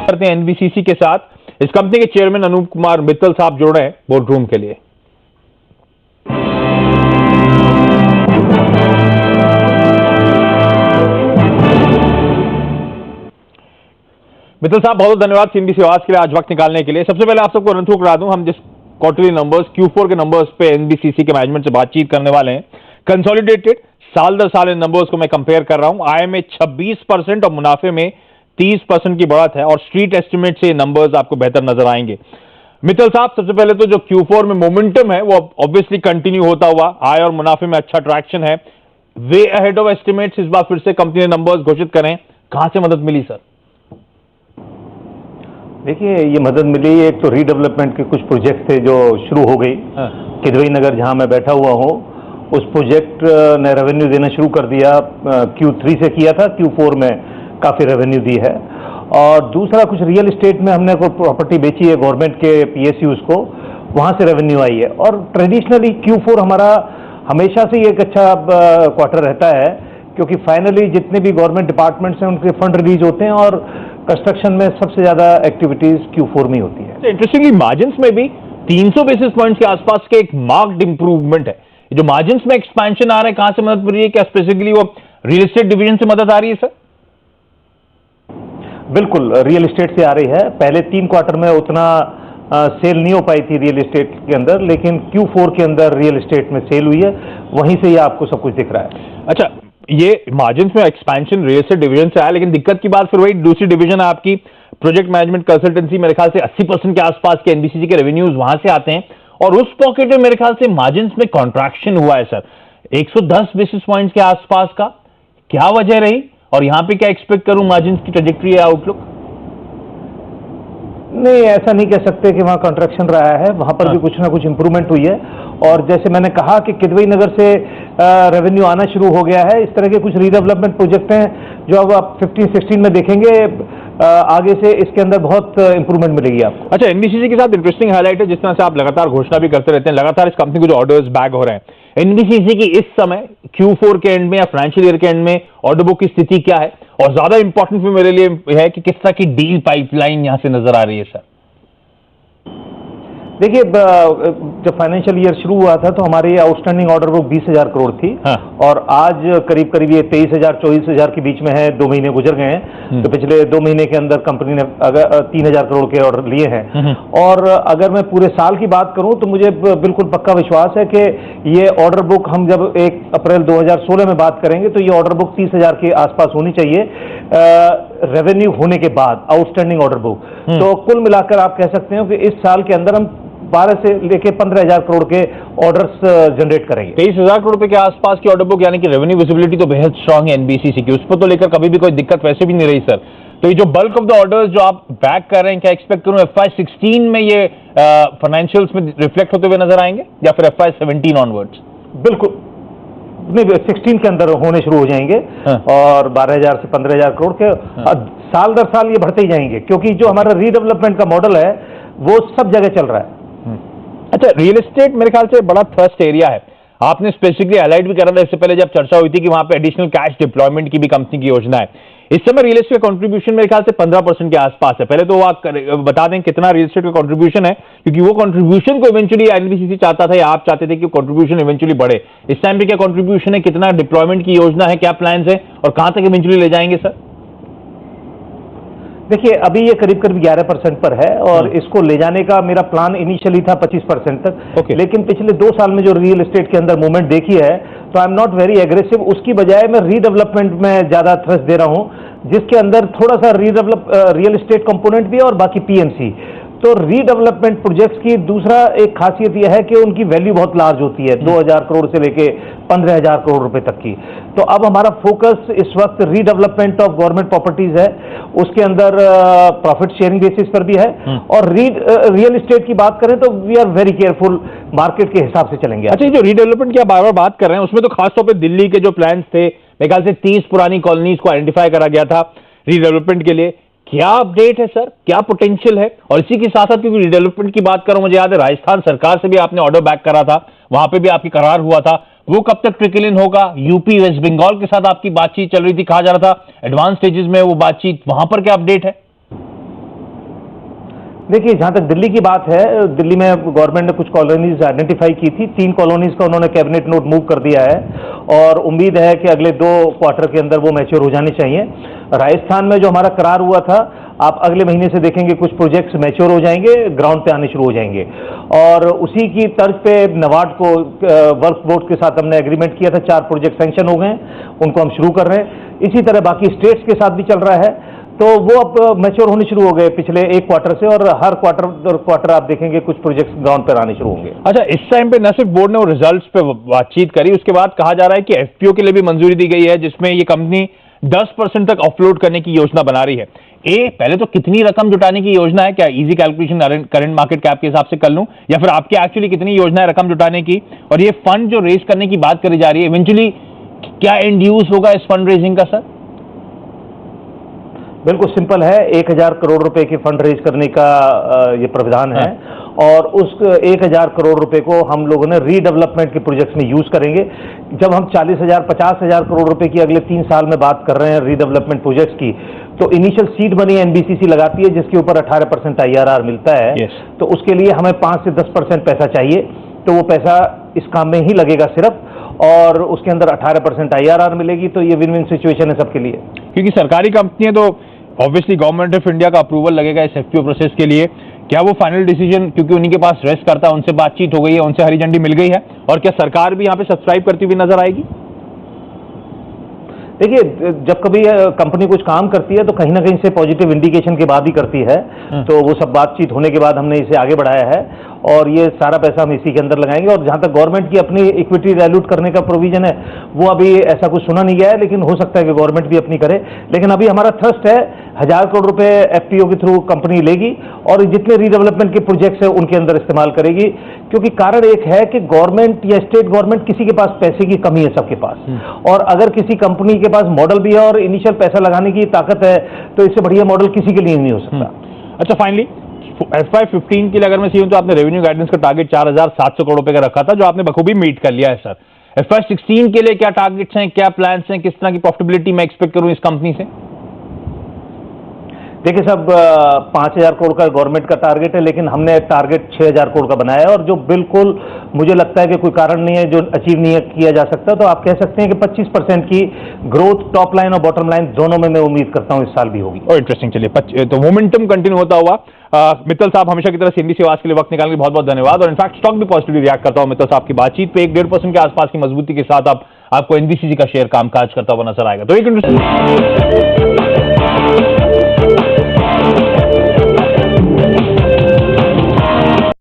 करते हैं एनबीसीसी के साथ। इस कंपनी के चेयरमैन अनूप कुमार मित्तल साहब जुड़ रहे हैं बोर्ड रूम के लिए। मित्तल साहब, बहुत बहुत धन्यवाद सीएनबीसी आवाज के लिए आज वक्त निकालने के लिए। सबसे पहले आप सबको रन थ्रू करा दूं, हम जिस क्वार्टरली नंबर्स Q4 के नंबर्स पे एनबीसीसी के मैनेजमेंट से बातचीत करने वाले हैं, कंसोलिडेटेड साल दर साल इन नंबर्स को मैं कंपेयर कर रहा हूं। आय में 26% और मुनाफे में 30% की बढ़त है और स्ट्रीट एस्टिमेट से नंबर्स आपको बेहतर नजर आएंगे। मित्तल साहब, सबसे पहले तो जो Q4 में मोमेंटम है वो ऑब्वियसली कंटिन्यू होता हुआ, आय और मुनाफे में अच्छा ट्रैक्शन है, वे अहेड ऑफ एस्टिमेट्स इस बार फिर से कंपनी ने नंबर्स घोषित करें, कहां से मदद मिली सर? देखिए, ये मदद मिली, एक तो रीडेवलपमेंट के कुछ प्रोजेक्ट थे जो शुरू हो गई। किदवई नगर जहां मैं बैठा हुआ हूं, उस प्रोजेक्ट ने रेवेन्यू देना शुरू कर दिया। Q3 से किया था, Q4 में काफ़ी रेवेन्यू दी है। और दूसरा, कुछ रियल इस्टेट में हमने कोई प्रॉपर्टी बेची है गवर्नमेंट के PSUs को, वहाँ से रेवेन्यू आई है। और ट्रेडिशनली Q4 हमारा हमेशा से एक अच्छा क्वार्टर रहता है, क्योंकि फाइनली जितने भी गवर्नमेंट डिपार्टमेंट्स हैं उनके फंड रिलीज होते हैं और कंस्ट्रक्शन में सबसे ज़्यादा एक्टिविटीज़ Q4 में होती है। इंटरेस्टिंगली मार्जिन्स में भी 300 बेसिस पॉइंट्स के आसपास के एक मार्क्ड इंप्रूवमेंट है। जो मार्जिन्स में एक्सपेंशन आ रहा है, कहां से मदद मिल रही है? क्या स्पेसिफिकली वो रियल एस्टेट डिवीजन से मदद आ रही है सर? बिल्कुल, रियल एस्टेट से आ रही है। पहले 3 क्वार्टर में उतना सेल नहीं हो पाई थी रियल एस्टेट के अंदर, लेकिन Q4 के अंदर रियल एस्टेट में सेल हुई है, वहीं से ये आपको सब कुछ दिख रहा है। अच्छा, ये मार्जिन्स में एक्सपेंशन रियल एस्टेट डिवीजन से आया, लेकिन दिक्कत की बात फिर वही दूसरी डिवीजन है आपकी प्रोजेक्ट मैनेजमेंट कंसल्टेंसी। मेरे ख्याल से 80% के आसपास के एनबीसीसी के रेवेन्यूज वहां से आते हैं और उस पॉकेट में मेरे ख्याल से मार्जिन्स में कॉन्ट्रैक्शन हुआ है सर, 110 बेसिस पॉइंट्स के आसपास का। क्या वजह रही और यहां पे क्या एक्सपेक्ट करूं मार्जिन्स की ट्रेजेक्टरी या आउटलुक? नहीं, ऐसा नहीं कह सकते कि वहाँ कंट्रैक्शन रहा है, वहाँ पर भी कुछ ना कुछ इंप्रूवमेंट हुई है। और जैसे मैंने कहा कि किदवई नगर से रेवेन्यू आना शुरू हो गया है। इस तरह के कुछ रीडेवलपमेंट प्रोजेक्ट हैं जो अब आप 15-16 में देखेंगे, आगे से इसके अंदर बहुत इंप्रूवमेंट मिलेगी आपको। अच्छा, एनबीसीसी के साथ इंटरेस्टिंग हाईलाइट है, जिस तरह से आप लगातार घोषणा भी करते रहते हैं, लगातार इस कंपनी को जो ऑर्डर्स बैग हो रहे हैं, एनबीसीसी की इस समय Q4 के एंड में या फाइनेंशियल ईयर के एंड में ऑर्डर बुक की स्थिति क्या है? और ज्यादा इंपॉर्टेंट भी मेरे लिए है कि किस तरह की डील पाइपलाइन यहां से नजर आ रही है सर? देखिए, जब फाइनेंशियल ईयर शुरू हुआ था तो हमारी आउटस्टैंडिंग ऑर्डर बुक 20,000 करोड़ थी। और आज करीब करीब ये 23,000-24,000 के बीच में है। 2 महीने गुजर गए हैं, तो पिछले 2 महीने के अंदर कंपनी ने 3,000 करोड़ के ऑर्डर लिए हैं। और अगर मैं पूरे साल की बात करूं तो मुझे बिल्कुल पक्का विश्वास है कि ये ऑर्डर बुक, हम जब 1 अप्रैल 2016 में बात करेंगे तो ये ऑर्डर बुक 30,000 के आसपास होनी चाहिए रेवेन्यू होने के बाद, आउटस्टैंडिंग ऑर्डर बुक। तो कुल मिलाकर आप कह सकते हो कि इस साल के अंदर हम 12 से लेके 15,000 करोड़ के ऑर्डर्स जनरेट करेंगे। 23,000 करोड़ रुपए के आसपास की ऑर्डर बुक, यानी कि रेवेन्यू विजिबिलिटी तो बेहद स्ट्रांग है एनबीसीसी की, उस पर तो लेकर कभी भी कोई दिक्कत वैसे भी नहीं रही सर। तो ये जो बल्क ऑफ द ऑर्डर्स जो आप बैक कर रहे हैं, क्या एक्सपेक्ट करूं FY16 में ये फाइनेंशियल्स में रिफ्लेक्ट होते हुए नजर आएंगे या फिर FY17 ऑनवर्ड्स? बिल्कुल नहीं, 16 के अंदर होने शुरू हो जाएंगे। और 12,000 से 15,000 करोड़ के साल दर साल ये बढ़ते ही जाएंगे, क्योंकि जो हमारा रीडेवलपमेंट का मॉडल है वो सब जगह चल रहा है। अच्छा, रियल एस्टेट मेरे ख्याल से बड़ा थ्रस्ट एरिया है। आपने स्पेसिफिकली हाईलाइट भी करा था इससे पहले जब चर्चा हुई थी कि वहां पे एडिशनल कैश डिप्लॉयमेंट की भी कंपनी की योजना है। इस समय रियल एस्टेट का कंट्रीब्यूशन मेरे ख्याल से 15% के आसपास है। पहले तो वो आप बता दें कितना रियल एस्टेट का कंट्रीब्यूशन है, क्योंकि वो कंट्रीब्यूशन को इवेंचुअली एनबीसीसी चाहता था या आप चाहते थे कि कंट्रीब्यूशन इवेंचुअली बढ़े। इस टाइम पे क्या कंट्रीब्यूशन है, कितना डिप्लॉयमेंट की योजना है, क्या प्लान है और कहां तक इवेंचुअली ले जाएंगे सर? देखिए, अभी ये करीब करीब 11% पर है और इसको ले जाने का मेरा प्लान इनिशियली था 25% तक। लेकिन पिछले 2 साल में जो रियल एस्टेट के अंदर मूवमेंट देखी है, तो I am not very aggressive. उसकी बजाय मैं रीडेवलपमेंट में ज्यादा थ्रस्ट दे रहा हूं, जिसके अंदर थोड़ा सा रियल एस्टेट कंपोनेंट भी है और बाकी PMC। तो रीडेवलपमेंट प्रोजेक्ट्स की दूसरा एक खासियत यह है कि उनकी वैल्यू बहुत लार्ज होती है, 2,000 करोड़ से लेके 15,000 करोड़ रुपए तक की। तो अब हमारा फोकस इस वक्त रीडेवलपमेंट ऑफ गवर्नमेंट प्रॉपर्टीज है, उसके अंदर प्रॉफिट शेयरिंग बेसिस पर भी है। और रियल एस्टेट की बात करें तो we are very careful, market के हिसाब से चलेंगे। अच्छा, ये जो रीडेवलपमेंट की आप बार बार बात कर रहे हैं, उसमें तो खासतौर पर दिल्ली के जो प्लान्स थे, मेरे ख्याल से 30 पुरानी कॉलोनीज को आइडेंटिफाई करा गया था रीडेवलपमेंट के लिए। क्या अपडेट है सर, क्या पोटेंशियल है? और इसी के साथ साथ क्योंकि रिडेवलपमेंट की बात करो, मुझे याद है राजस्थान सरकार से भी आपने ऑर्डर बैक करा था, वहां पे भी आपकी करार हुआ था, वो कब तक ट्रिकल इन होगा? यूपी वेस्ट बंगाल के साथ आपकी बातचीत चल रही थी, कहा जा रहा था एडवांस स्टेजेस में वो बातचीत, वहां पर क्या अपडेट है? देखिए, जहां तक दिल्ली की बात है, दिल्ली में गवर्नमेंट ने कुछ कॉलोनीज आइडेंटिफाई की थी, 3 कॉलोनीज का उन्होंने कैबिनेट नोट मूव कर दिया है और उम्मीद है कि अगले 2 क्वार्टर के अंदर वो मैच्योर हो जाने चाहिए। राजस्थान में जो हमारा करार हुआ था, आप अगले महीने से देखेंगे कुछ प्रोजेक्ट्स मैच्योर हो जाएंगे, ग्राउंड पे आने शुरू हो जाएंगे और उसी की तर्ज पे नबार्ड को वर्क बोर्ड के साथ हमने एग्रीमेंट किया था, 4 प्रोजेक्ट सैंक्शन हो गए, उनको हम शुरू कर रहे हैं। इसी तरह बाकी स्टेट्स के साथ भी चल रहा है, तो वो अब मैच्योर होने शुरू हो गए पिछले 1 क्वार्टर से और हर क्वार्टर आप देखेंगे कुछ प्रोजेक्ट्स ग्राउंड पर आने शुरू होंगे। अच्छा, इस टाइम पे न सिर्फ बोर्ड ने वो रिजल्ट्स पे बातचीत करी, उसके बाद कहा जा रहा है कि एफपीओ के लिए भी मंजूरी दी गई है, जिसमें ये कंपनी 10% तक ऑफलोड करने की योजना बना रही है। पहले तो कितनी रकम जुटाने की योजना है? क्या easy calculation current market cap के हिसाब से कर लूं, या फिर आपकी एक्चुअली कितनी योजना है रकम जुटाने की? और ये फंड जो रेज करने की बात करी जा रही है, इवेंचुअली क्या एंड यूज होगा इस फंड रेजिंग का सर? बिल्कुल सिंपल है, 1000 करोड़ रुपए की फंड रेज करने का ये प्रावधान है और उस 1000 करोड़ रुपए को हम लोगों ने रीडेवलपमेंट के प्रोजेक्ट्स में यूज करेंगे। जब हम 40,000 50,000 करोड़ रुपए की अगले 3 साल में बात कर रहे हैं रीडेवलपमेंट प्रोजेक्ट्स की, तो इनिशियल सीड मनी एनबीसीसी लगाती है जिसके ऊपर 18% IRR मिलता है। तो उसके लिए हमें 5 से 10% पैसा चाहिए, तो वो पैसा इस काम में ही लगेगा सिर्फ और उसके अंदर 18% IRR मिलेगी, तो ये विन विन सिचुएशन है सबके लिए। क्योंकि सरकारी कंपनियां तो ऑब्वियसली गवर्नमेंट ऑफ इंडिया का अप्रूवल लगेगा इस एफपीओ प्रोसेस के लिए। क्या वो फाइनल डिसीजन, क्योंकि उन्हीं के पास रेस्ट करता है, उनसे बातचीत हो गई है, उनसे हरी झंडी मिल गई है, और क्या सरकार भी यहाँ पे सब्सक्राइब करती हुई नजर आएगी? देखिए, जब कभी कंपनी कुछ काम करती है तो कहीं ना कहीं से पॉजिटिव इंडिकेशन के बाद ही करती है, तो वो सब बातचीत होने के बाद हमने इसे आगे बढ़ाया है और ये सारा पैसा हम इसी के अंदर लगाएंगे। और जहां तक गवर्नमेंट की अपनी इक्विटी डाइल्यूट करने का प्रोविजन है, वो अभी ऐसा कुछ सुना नहीं गया है, लेकिन हो सकता है कि गवर्नमेंट भी अपनी करे। लेकिन अभी हमारा थ्रस्ट है 1000 करोड़ रुपए एफपीओ के थ्रू कंपनी लेगी और जितने रीडेवलपमेंट के प्रोजेक्ट्स है उनके अंदर इस्तेमाल करेगी, क्योंकि कारण एक है कि गवर्नमेंट या स्टेट गवर्नमेंट किसी के पास पैसे की कमी है सबके पास, और अगर किसी कंपनी के पास मॉडल भी है और इनिशियल पैसा लगाने की ताकत है, तो इससे बढ़िया मॉडल किसी के लिए नहीं हो सकता। अच्छा, फाइनली FY15 के लिए अगर मैं सीऊं तो आपने रेवेन्यू गाइडेंस का टारगेट 4700 करोड़ रुपए का रखा था, जो आपने बखूबी मीट कर लिया है सर। FY16 के लिए क्या टारगेट्स हैं, क्या प्लान्स हैं, किस तरह की प्रॉफिटेबिलिटी मैं एक्सपेक्ट करूं इस कंपनी से? देखिए साहब, 5000 करोड़ का गवर्नमेंट का टारगेट है, लेकिन हमने टारगेट 6000 करोड़ का बनाया है और जो बिल्कुल मुझे लगता है कि कोई कारण नहीं है जो अचीव नहीं किया जा सकता। तो आप कह सकते हैं कि 25% की ग्रोथ टॉप लाइन और बॉटम लाइन दोनों में मैं उम्मीद करता हूं इस साल भी होगी। इंटरेस्टिंग। चलिए, तो मोमेंटम कंटिन्यू होता हुआ। मित्तल साहब, हमेशा की तरह CNBC आवाज के लिए वक्त निकालने के बहुत बहुत धन्यवाद। और इनफैक्ट स्टॉक भी पॉजिटिवली रिएक्ट करता हूं मित्तल साहब की बातचीत पे। 1-1.5% के आसपास की मजबूती के साथ आपको NBCC का शेयर कामकाज करता हुआ नजर आएगा। तो एक इंटरेस्टिंग